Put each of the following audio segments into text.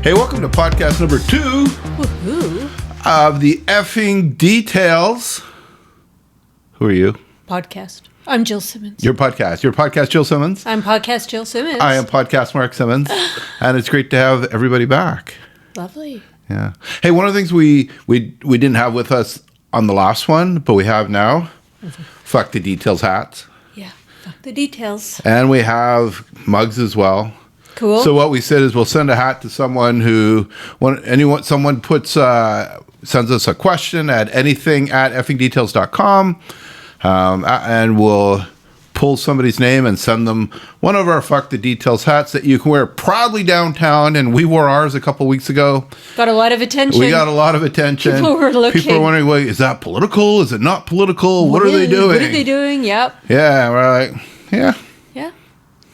Hey, welcome to podcast number 2 Woohoo. of the Effing Details. Who are you? Podcast. I'm Jill Simmons. Your podcast, Jill Simmons. I'm podcast Jill Simmons. I am podcast Mark Simmons. And it's great to have everybody back. Lovely. Yeah. Hey, one of the things we didn't have with us on the last one, but we have now, Fuck the Details hats. Yeah. Fuck the details. And we have mugs as well. Cool. So what we said is we'll send a hat to someone who, someone puts, sends us a question at anything@effingdetails.com, and we'll pull somebody's name and send them one of our Fuck the Details hats that you can wear proudly downtown. And we wore ours a couple weeks ago. Got a lot of attention. We got a lot of attention. People were looking. People were wondering, wait, is that political? Is it not political? What are they doing? What are they doing? Yep. Yeah, we're like, yeah. Yeah.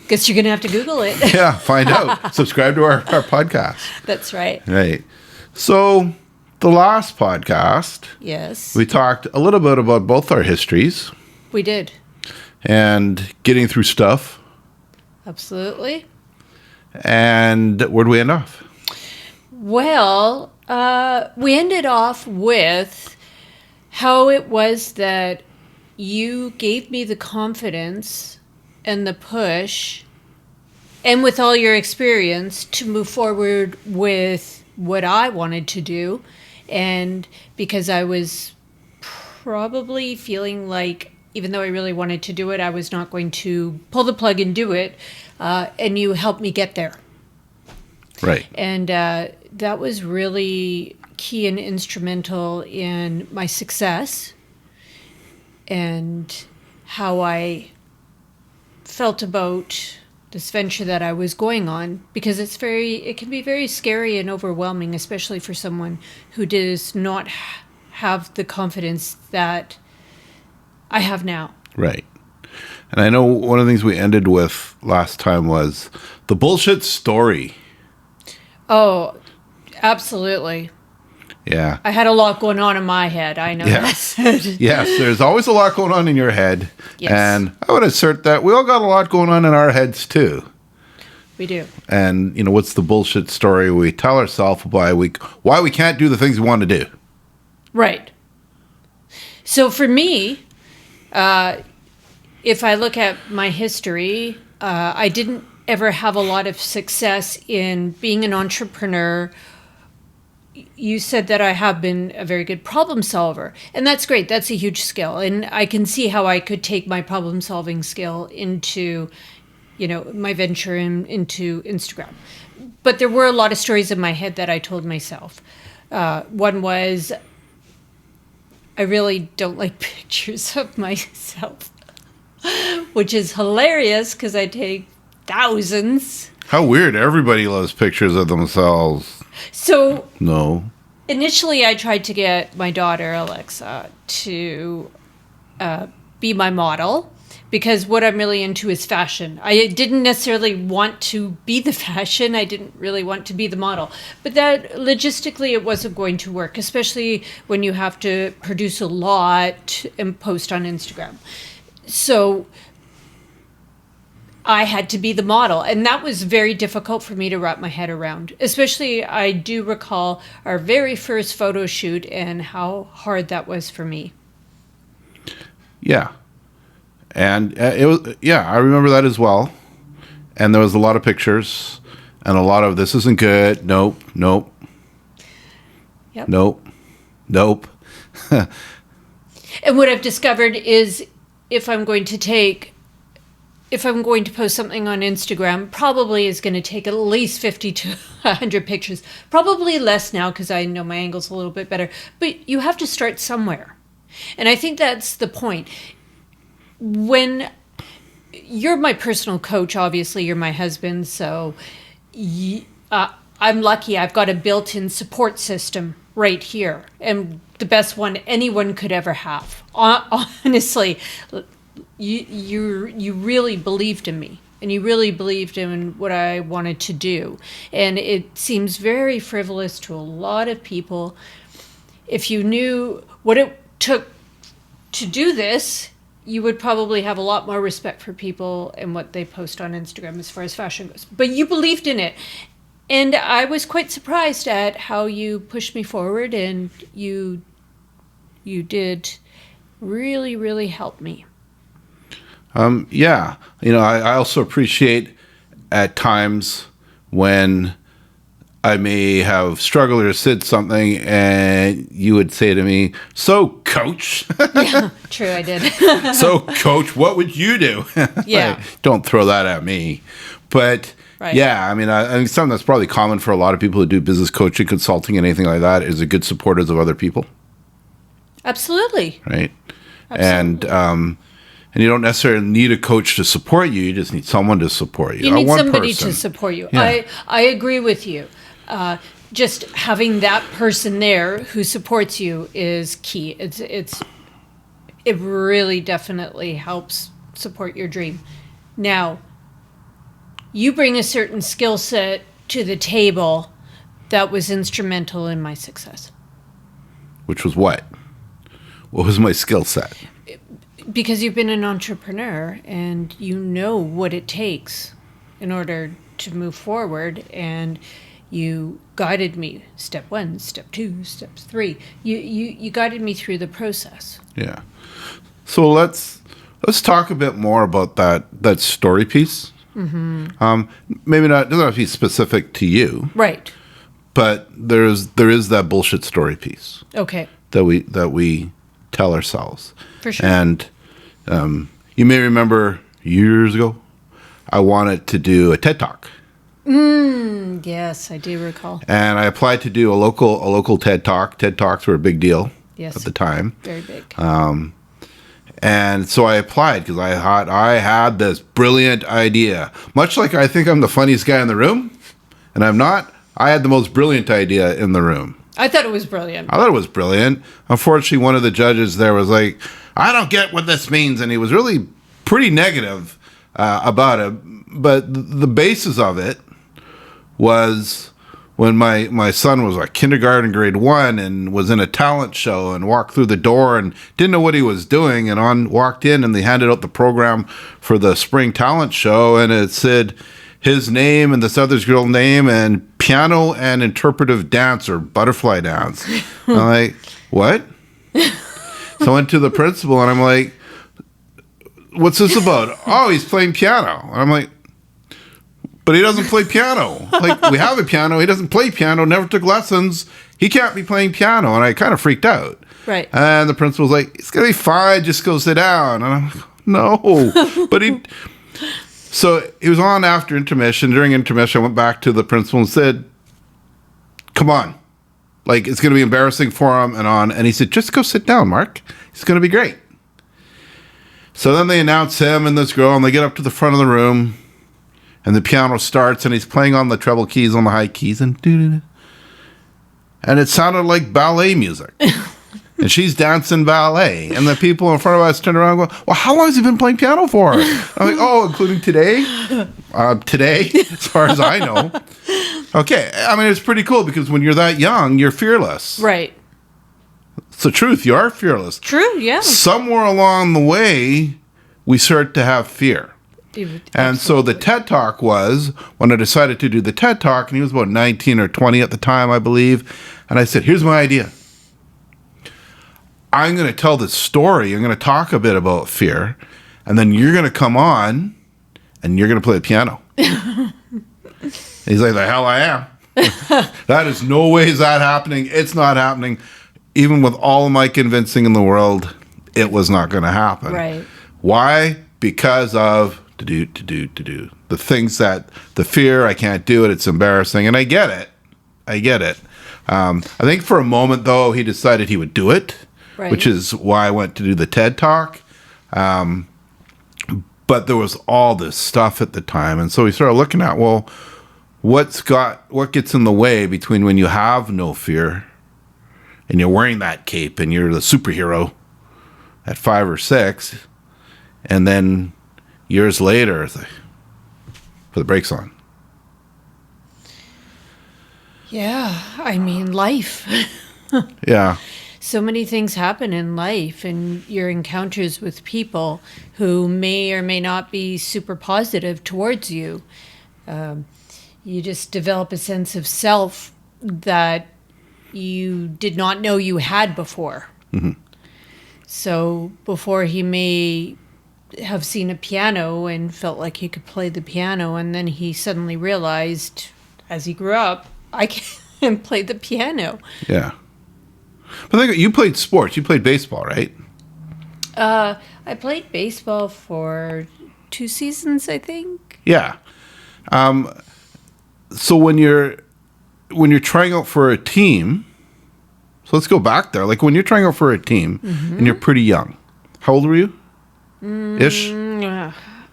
Guess you're going to have to Google it. Yeah, find out. Subscribe to our podcast. That's right. Right. So the last podcast, Yes. we talked a little bit about both our histories We did. and getting through stuff. Absolutely. And where'd we end off? Well, we ended off with how it was that you gave me the confidence and the push, and with all your experience, to move forward with what I wanted to do. And because I was probably feeling like, even though I really wanted to do it, I was not going to pull the plug and do it. And you helped me get there. Right. And that was really key and instrumental in my success and how I felt about this venture that I was going on, because it can be very scary and overwhelming, especially for someone who does not have the confidence that I have now. Right. And I know one of the things we ended with last time was the bullshit story. Oh, absolutely. Yeah. I had a lot going on in my head. I know Yes. that. Yes, there's always a lot going on in your head. Yes. And I would assert that we all got a lot going on in our heads too. We do. And, what's the bullshit story we tell ourselves why we can't do the things we want to do? Right. So for me, if I look at my history, I didn't ever have a lot of success in being an entrepreneur. You said that I have been a very good problem solver, and that's great. That's a huge skill, and I can see how I could take my problem solving skill into, my venture into Instagram. But there were a lot of stories in my head that I told myself. One was, I really don't like pictures of myself, which is hilarious because I take thousands. How weird. Everybody loves pictures of themselves. So No. initially I tried to get my daughter, Alexa, to be my model, because what I'm really into is fashion. I didn't necessarily want to be the fashion. I didn't really want to be the model. But that logistically it wasn't going to work, especially when you have to produce a lot and post on Instagram. So I had to be the model, and that was very difficult for me to wrap my head around. Especially, I do recall our very first photo shoot and how hard that was for me. Yeah. And it was, I remember that as well. And there was a lot of pictures and a lot of, this isn't good. Nope. Yep. Nope. And what I've discovered is if I'm going to post something on Instagram, probably is going to take at least 50 to 100 pictures. Probably less now because I know my angle's a little bit better. But you have to start somewhere. And I think that's the point. When you're my personal coach, obviously you're my husband, so I'm lucky I've got a built-in support system right here, and the best one anyone could ever have. Honestly, you really believed in me, and you really believed in what I wanted to do. And it seems very frivolous to a lot of people. If you knew what it took to do this, you would probably have a lot more respect for people and what they post on Instagram as far as fashion goes. But you believed in it. And I was quite surprised at how you pushed me forward, and you did really, really help me. Yeah. I also appreciate at times when I may have struggled or said something, and you would say to me, "So, coach." Yeah, true, I did. So, coach, what would you do? Yeah. Like, don't throw that at me. But Right. yeah, I mean, I think something that's probably common for a lot of people who do business coaching, consulting, and anything like that is a good supporters of other people, Absolutely. right? Absolutely. And you don't necessarily need a coach to support you. You just need someone to support you. You need One somebody person. to support you. Yeah. I agree with you. Just having that person there who supports you is key. It really definitely helps support your dream. Now, you bring a certain skill set to the table that was instrumental in my success. Which was what? What was my skill set? Because you've been an entrepreneur and you know what it takes in order to move forward, and you guided me step 1, step 2, step 3. You guided me through the process. Yeah. So let's talk a bit more about that story piece. Mm-hmm. Maybe not, doesn't have to be specific to you, Right. but there is that bullshit story piece Okay. that we tell ourselves. For sure. And you may remember years ago, I wanted to do a TED Talk. Yes, I do recall. And I applied to do a local TED Talk. TED Talks were a big deal Yes. at the time. Very big. And so I applied because I thought I had this brilliant idea. Much like I think I'm the funniest guy in the room, and I'm not, I had the most brilliant idea in the room. I thought it was brilliant. I thought it was brilliant. Unfortunately, one of the judges there was like, "I don't get what this means," and he was really pretty negative about it. But the basis of it was when my son was like kindergarten, grade 1, and was in a talent show and walked through the door and didn't know what he was doing, and walked in and they handed out the program for the spring talent show, and it said his name and this other girl's name and piano and interpretive dance or butterfly dance. I'm like, what? So I went to the principal and I'm like, what's this about? Oh, he's playing piano. And I'm like, but he doesn't play piano. Like, we have a piano. He doesn't play piano, never took lessons. He can't be playing piano. And I kind of freaked out. Right. And the principal's like, it's going to be fine. Just go sit down. And I'm like, no. But so he was on after intermission. During intermission, I went back to the principal and said, come on. Like, it's going to be embarrassing for him and on. And he said, just go sit down, Mark. It's going to be great. So then they announce him and this girl, and they get up to the front of the room. And the piano starts, and he's playing on the treble keys, on the high keys, and doo-doo-doo. And it sounded like ballet music. And she's dancing ballet. And the people in front of us turn around and go, well, how long has he been playing piano for? I'm like, oh, including today? Today, as far as I know. Okay, I mean, it's pretty cool because when you're that young, you're fearless. Right. It's the truth, you are fearless. True, yeah. Somewhere along the way, we start to have fear. And so the TED Talk was, when I decided to do the TED Talk, and he was about 19 or 20 at the time, I believe, and I said, here's my idea. I'm going to tell this story. I'm going to talk a bit about fear, and then you're going to come on, and you're going to play the piano. He's like, the hell I am. That is no way is that happening. It's not happening. Even with all of my convincing in the world, it was not going to happen. Right. Why? Because of the things that the fear, I can't do it, it's embarrassing, and I get it. I think for a moment though he decided he would do it, right. Which is why I went to do the TED Talk. But there was all this stuff at the time, and so we started looking at, well, what gets in the way between when you have no fear and you're wearing that cape and you're the superhero at 5 or 6, and then years later, put the brakes on. Yeah, I mean, life. Yeah. So many things happen in life, and your encounters with people who may or may not be super positive towards you. You just develop a sense of self that you did not know you had before. So before he may have seen a piano and felt like he could play the piano, and then he suddenly realized as he grew up, I can play the piano. Yeah. But think, you played sports. You played baseball, right? I played baseball for 2 seasons, I think. Yeah. So when you're trying out for a team, so let's go back there. Like when you're trying out for a team and you're pretty young, how old were you? Ish? I'm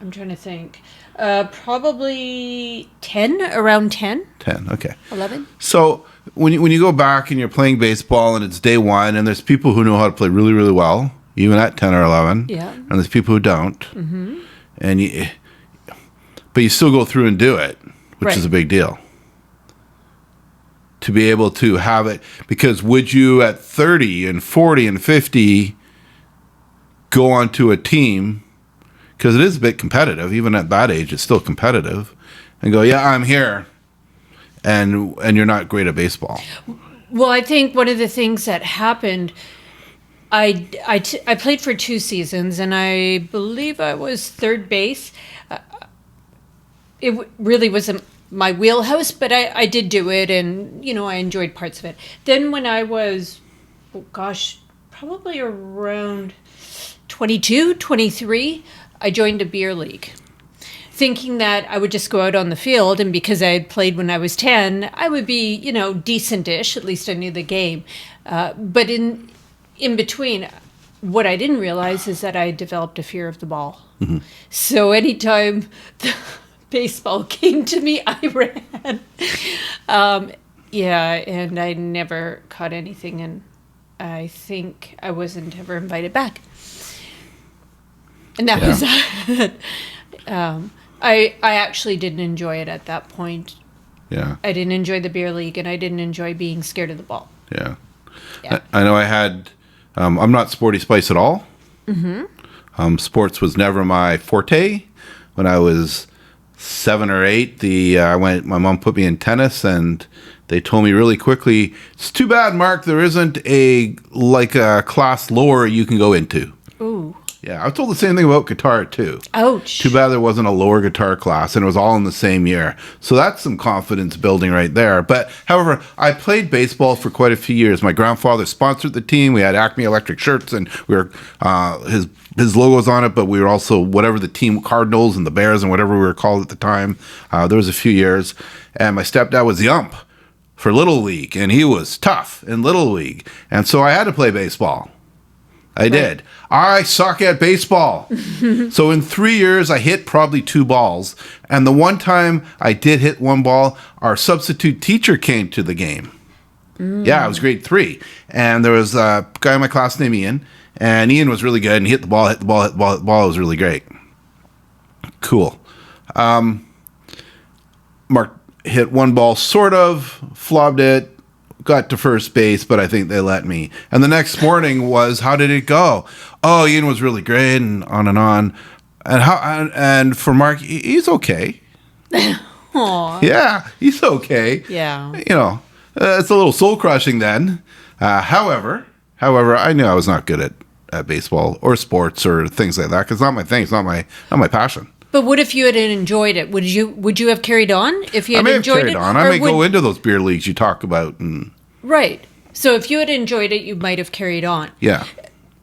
trying to think. Probably 10, around 10. 10, okay. 11. So when you go back and you're playing baseball and it's day one and there's people who know how to play really, really well, even at 10 or 11. Yeah. And there's people who don't. But you still go through and do it, which is a big deal. To be able to have it, because would you at 30 and 40 and 50 go onto a team, because it is a bit competitive, even at that age, it's still competitive, and go, yeah, I'm here, and you're not great at baseball? Well, I think one of the things that happened, I played for 2 seasons, and I believe I was third base. It really wasn't my wheelhouse, but I did do it, and, I enjoyed parts of it. Then when I was, probably around 22, 23, I joined a beer league, thinking that I would just go out on the field, and because I had played when I was 10, I would be, decent-ish, at least I knew the game. But in between, what I didn't realize is that I developed a fear of the ball. So anytime the baseball came to me, I ran. And I never caught anything, and I think I wasn't ever invited back. And that was it. I actually didn't enjoy it at that point. Yeah. I didn't enjoy the beer league, and I didn't enjoy being scared of the ball. Yeah. I know I had, I'm not sporty spice at all. Sports was never my forte. When I was 7 or 8, my mom put me in tennis, and they told me really quickly, it's too bad, Mark, there isn't a class lower you can go into. Ooh. Yeah, I was told the same thing about guitar too. Ouch. Too bad there wasn't a lower guitar class, and it was all in the same year. So that's some confidence building right there. But however, I played baseball for quite a few years. My grandfather sponsored the team. We had Acme Electric shirts, and we were his logo's on it. But we were also whatever the team, Cardinals and the Bears and whatever we were called at the time. There was a few years, and my stepdad was the ump for Little League, and he was tough in Little League, and so I had to play baseball. I did. I suck at baseball. So in 3 years, I hit probably 2 balls. And the one time I did hit 1 ball, our substitute teacher came to the game. Yeah, I was grade 3. And there was a guy in my class named Ian. And Ian was really good. And he hit the ball. It was really great. Cool. Mark hit 1 ball, sort of, flopped it. Got to first base, but I think they let me. And the next morning was, how did it go? Oh, Ian was really great, and on and on. And for Mark, he's okay. Aww. Yeah, he's okay. Yeah. It's a little soul crushing then. However, I knew I was not good at baseball or sports or things like that, because it's not my thing. It's not my passion. But what if you had enjoyed it? Would you have carried on if you had enjoyed it? I may go into those beer leagues you talk about. Right. So if you had enjoyed it, you might have carried on. Yeah.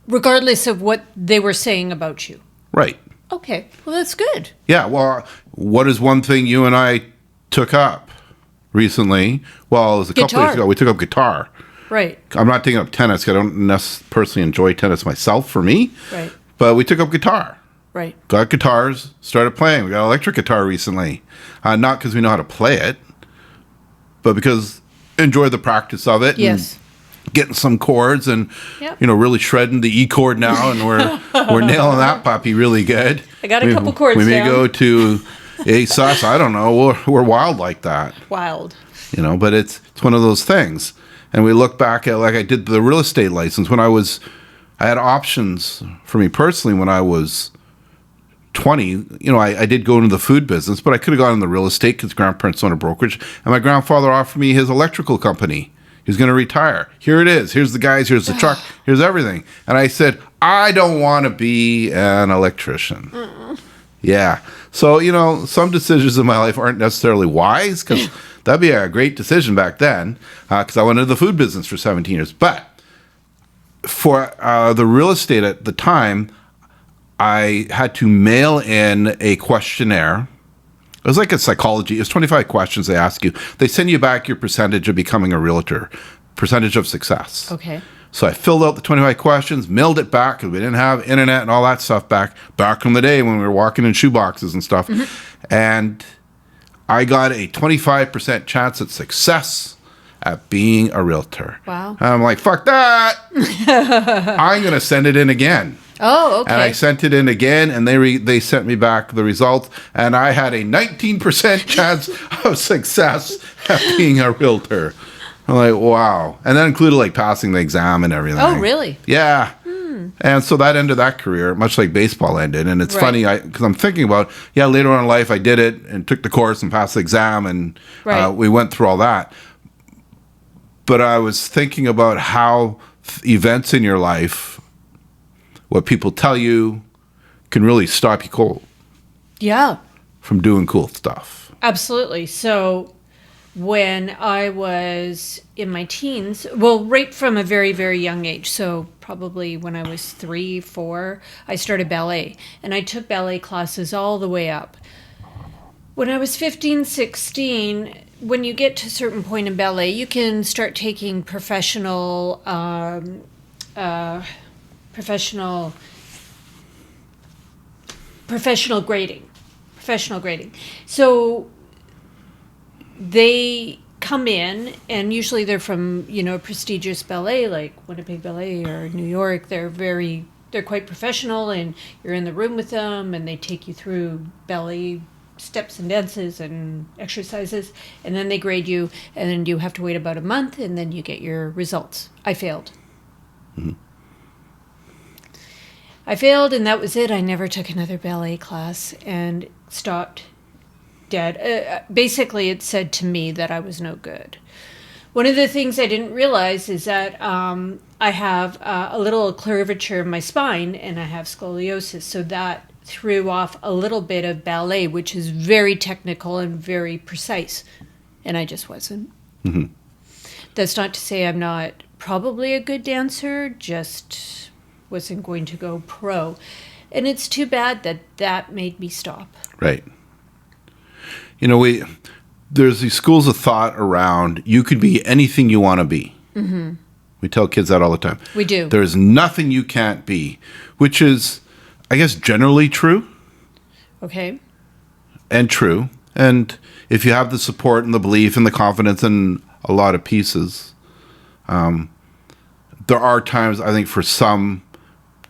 Regardless of what they were saying about you. Right. Okay. Well, that's good. Yeah. Well, what is one thing you and I took up recently? Well, it was a couple years ago. We took up guitar. Right. I'm not taking up tennis because I don't personally enjoy tennis myself for me. Right. But we took up guitar. Right. Got guitars, started playing. We got an electric guitar recently. Not because we know how to play it, but because enjoy the practice of it. Yes. And getting some chords and, really shredding the E chord now. And we're nailing that puppy really good. I got a couple chords We may down. go to A sus. I don't know. We're wild like that. Wild. But it's one of those things. And we look back at, like I did the real estate license I had options for me personally when I was 20, I did go into the food business, but I could have gone in the real estate because grandparents owned a brokerage. And my grandfather offered me his electrical company. He's going to retire. Here it is. Here's the guys. Here's the truck. Here's everything. And I said, I don't want to be an electrician. Yeah. So, some decisions in my life aren't necessarily wise, because that'd be a great decision back then, because I went into the food business for 17 years. But for the real estate at the time, I had to mail in a questionnaire. It was like a psychology. It was 25 questions they ask you. They send you back your percentage of becoming a realtor, percentage of success. Okay. So I filled out the 25 questions, mailed it back, because we didn't have internet and all that stuff back from the day when we were walking in shoeboxes and stuff. And I got a 25% chance at success at being a realtor. Wow. And I'm like, fuck that. I'm going to send it in again. Oh, okay. And I sent it in again, and they sent me back the results, and I had a 19% chance of success at being a realtor. I'm like, wow. And that included like passing the exam and everything. Oh, really? Yeah. And so that ended that career, much like baseball ended. And it's funny, because I'm thinking about, later on in life, I did it and took the course and passed the exam, and we went through all that. But I was thinking about how events in your life, what people tell you, can really stop you cold. Yeah. From doing cool stuff. Absolutely. So when I was in my teens, well, right from a very, very young age, so probably when I was 3, 4, I started ballet. And I took ballet classes all the way up. When I was 15, 16, when you get to a certain point in ballet, you can start taking professional grading. So they come in, and usually they're from, a prestigious ballet like Winnipeg Ballet or New York. They're quite professional, and you're in the room with them, and they take you through ballet steps and dances and exercises, and then they grade you, and then you have to wait about a month, and then you get your results. I failed. I failed, and that was it. I never took another ballet class and stopped dead. Basically, it said to me that I was no good. One of the things I didn't realize is that I have a little curvature in my spine, and I have scoliosis, so that threw off a little bit of ballet, which is very technical and very precise, and I just wasn't. That's not to say I'm not probably a good dancer, just wasn't going to go pro. And it's too bad that made me stop. Right. There's these schools of thought around, you could be anything you want to be. We tell kids that all the time. We do. There's nothing you can't be, which is, I guess, generally true. Okay. And true. And if you have the support and the belief and the confidence in a lot of pieces, there are times, I think, for some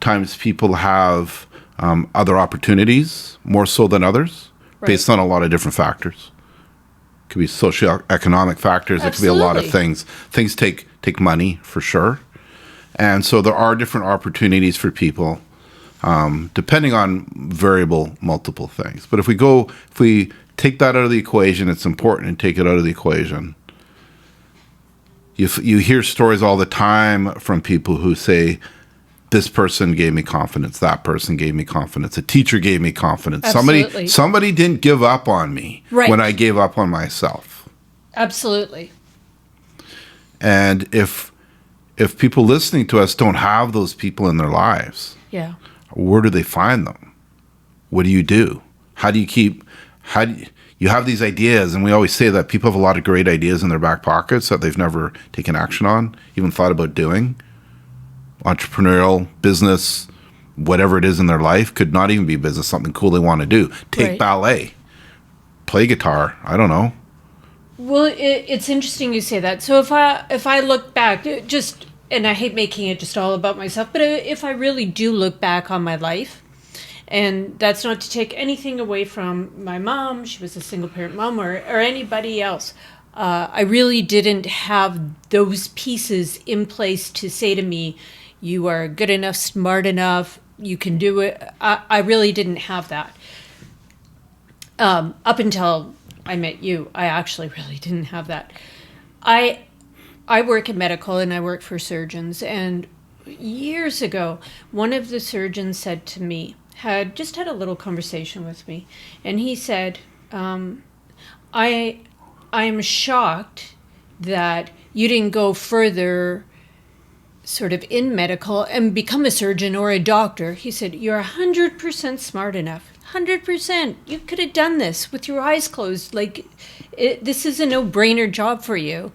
times people have other opportunities more so than others, based on a lot of different factors. It could be socioeconomic factors. Absolutely. It could be a lot of things. Things take money, for sure. And so there are different opportunities for people, depending on multiple things. But if we take that out of the equation, it's important to take it out of the equation. You hear stories all the time from people who say, this person gave me confidence, that person gave me confidence, a teacher gave me confidence. Absolutely. Somebody didn't give up on me when I gave up on myself. Absolutely. And if people listening to us don't have those people in their lives, where do they find them? What do you do? You have these ideas, and we always say that people have a lot of great ideas in their back pockets that they've never taken action on, even thought about doing. Entrepreneurial, business, whatever it is in their life, could not even be business, something cool they want to do. Take ballet, play guitar, I don't know. Well, it's interesting you say that. So if I look back, and I hate making it just all about myself, but if I really do look back on my life, and that's not to take anything away from my mom, she was a single parent mom, or anybody else, I really didn't have those pieces in place to say to me, you are good enough, smart enough, you can do it. I really didn't have that. Up until I met you, I actually really didn't have that. I work in medical and I work for surgeons. And years ago, one of the surgeons said to me, had a little conversation with me, and he said, I am shocked that you didn't go further sort of in medical and become a surgeon or a doctor. He said, you're 100% smart enough. 100%. You could have done this with your eyes closed. This is a no-brainer job for you.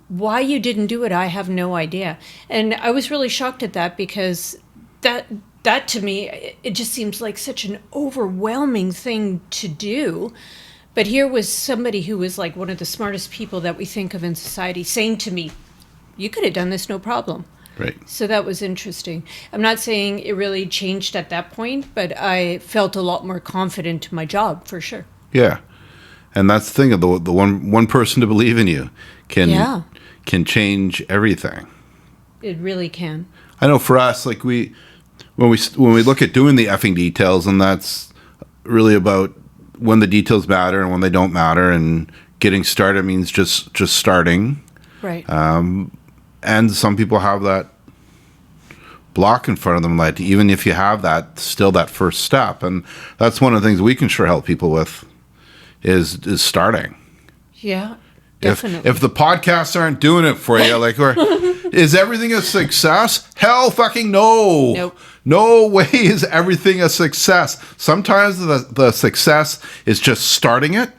Why you didn't do it, I have no idea. And I was really shocked at that, because that to me, it just seems like such an overwhelming thing to do. But here was somebody who was like one of the smartest people that we think of in society saying to me, you could have done this, no problem. Right. So that was interesting. I'm not saying it really changed at that point, but I felt a lot more confident in my job, for sure. Yeah. And that's the thing, of the one person to believe in you can change everything. It really can. I know for us, like when we look at doing the effing details, and that's really about when the details matter and when they don't matter, and getting started means just starting. Right. And some people have that block in front of them, that even if you have that, still that first step. And that's one of the things we can sure help people with is starting. Yeah, definitely. If the podcasts aren't doing it for you, like, or is everything a success? Hell fucking no. Nope. No way is everything a success. Sometimes the success is just starting it.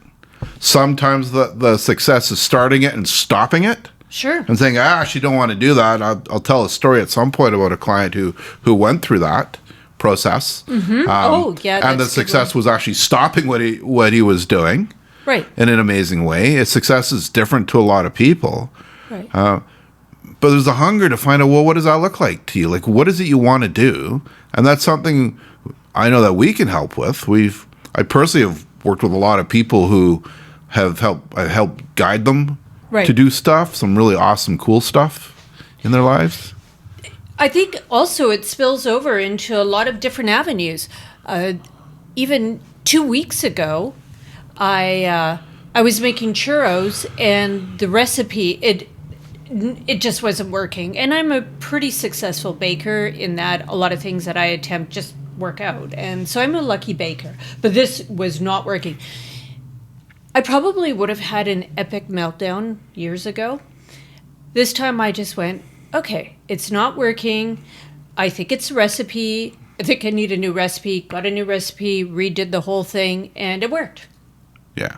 Sometimes the success is starting it and stopping it. Sure. And saying, she don't want to do that. I'll tell a story at some point about a client who went through that process. Mm-hmm. And the success was actually stopping what he was doing. Right. In an amazing way. Success is different to a lot of people. Right. But there's a hunger to find out, well, what does that look like to you? Like, what is it you want to do? And that's something I know that we can help with. I personally have worked with a lot of people who have helped guide them to do stuff, some really awesome, cool stuff in their lives. I think also it spills over into a lot of different avenues. Even 2 weeks ago, I was making churros, and the recipe, it just wasn't working. And I'm a pretty successful baker in that a lot of things that I attempt just work out. And so I'm a lucky baker. But this was not working. I probably would have had an epic meltdown years ago. This time I just went, okay, it's not working. I think it's a recipe. I think I need a new recipe. Got a new recipe, redid the whole thing, and it worked. Yeah.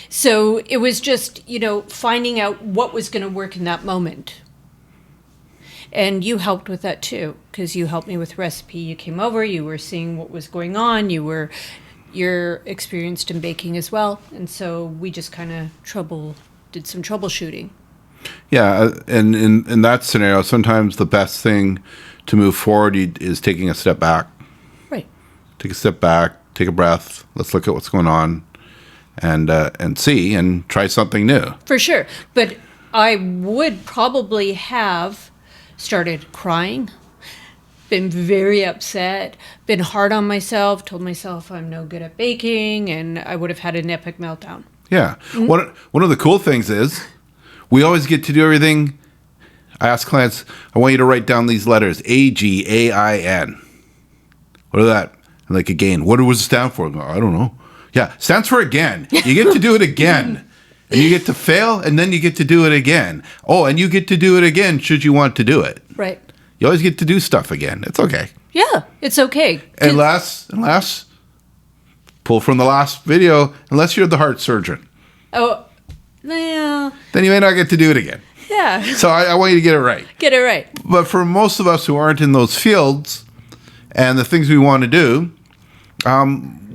So it was just, finding out what was going to work in that moment. And you helped with that too, because you helped me with recipe. You came over, you were seeing what was going on, you're experienced in baking as well. And so we just kind of did some troubleshooting. Yeah. And in that scenario, sometimes the best thing to move forward is taking a step back. Right. Take a step back, take a breath. Let's look at what's going on. And see and try something new. For sure. But I would probably have started crying, been very upset, been hard on myself, told myself I'm no good at baking, and I would have had an epic meltdown. Yeah. Mm-hmm. One of the cool things is we always get to do everything. I ask clients, I want you to write down these letters, AGAIN. What are that? And like, again, what does it stand for? I don't know. Yeah, stands for again. You get to do it again. And you get to fail, and then you get to do it again. Oh, and you get to do it again should you want to do it. Right. You always get to do stuff again. It's okay. Yeah, it's okay. Unless, pull from the last video, unless you're the heart surgeon. Oh, yeah. Then you may not get to do it again. Yeah. So I want you to get it right. Get it right. But for most of us who aren't in those fields and the things we want to do,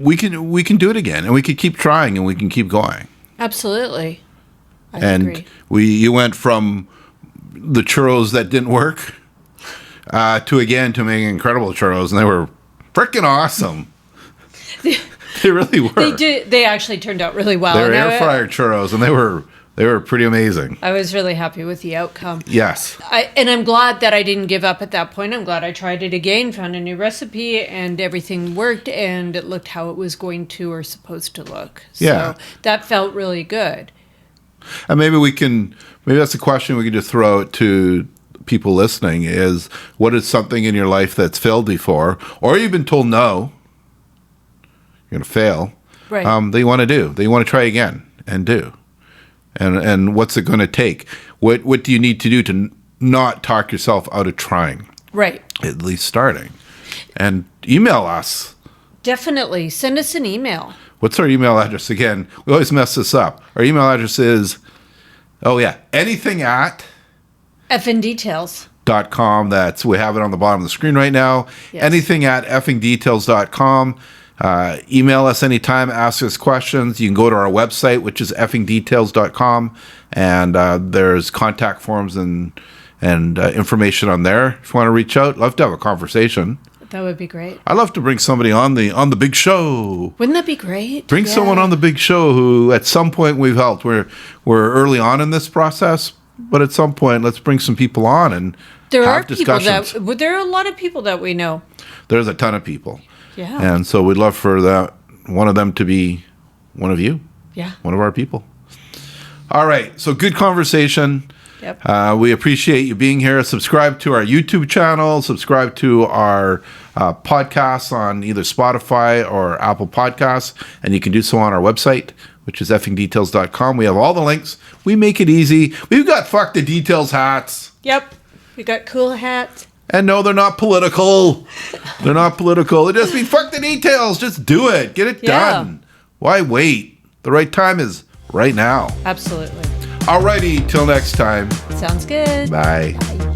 we can do it again, and we can keep trying, and we can keep going. Absolutely. I agree. You went from the churros that didn't work to making incredible churros, and they were freaking awesome. They really were. They actually turned out really well. They were air fryer churros, and they They were pretty amazing. I was really happy with the outcome. Yes. And I'm glad that I didn't give up at that point. I'm glad I tried it again, found a new recipe, and everything worked, and it looked how it was going to or supposed to look. Yeah. So that felt really good. And maybe that's a question we could just throw out to people listening is, what is something in your life that's failed before, or you've been told no, you're going to fail, Right. that you want to do, that you want to try again and do. And what's it going to take? What do you need to do to not talk yourself out of trying? Right. At least starting. And email us. Definitely. Send us an email. What's our email address again? We always mess this up. Our email address is, anything at Effing .com. We have it on the bottom of the screen right now. Yes. Anything at effingdetails.com. Email us anytime, ask us questions. You can go to our website, which is effingdetails.com, and there's contact forms and information on there. If you want to reach out, love to have a conversation. That would be great. I'd love to bring somebody on the big show. Wouldn't that be great? Bring someone on the big show who at some point we've helped. We're early on in this process, but at some point let's bring some people on and have discussions. There are a lot of people that we know. There's a ton of people. Yeah. And so we'd love for one of them to be one of you. Yeah. One of our people. All right. So good conversation. Yep. We appreciate you being here. Subscribe to our YouTube channel. Subscribe to our podcasts on either Spotify or Apple Podcasts. And you can do so on our website, which is effingdetails.com. We have all the links. We make it easy. We've got Fuck the Details hats. Yep. We got cool hats. And no, they're not political. They're not political. It just means fuck the details. Just do it. Get it done. Why wait? The right time is right now. Absolutely. Alrighty, till next time. Sounds good. Bye. Bye.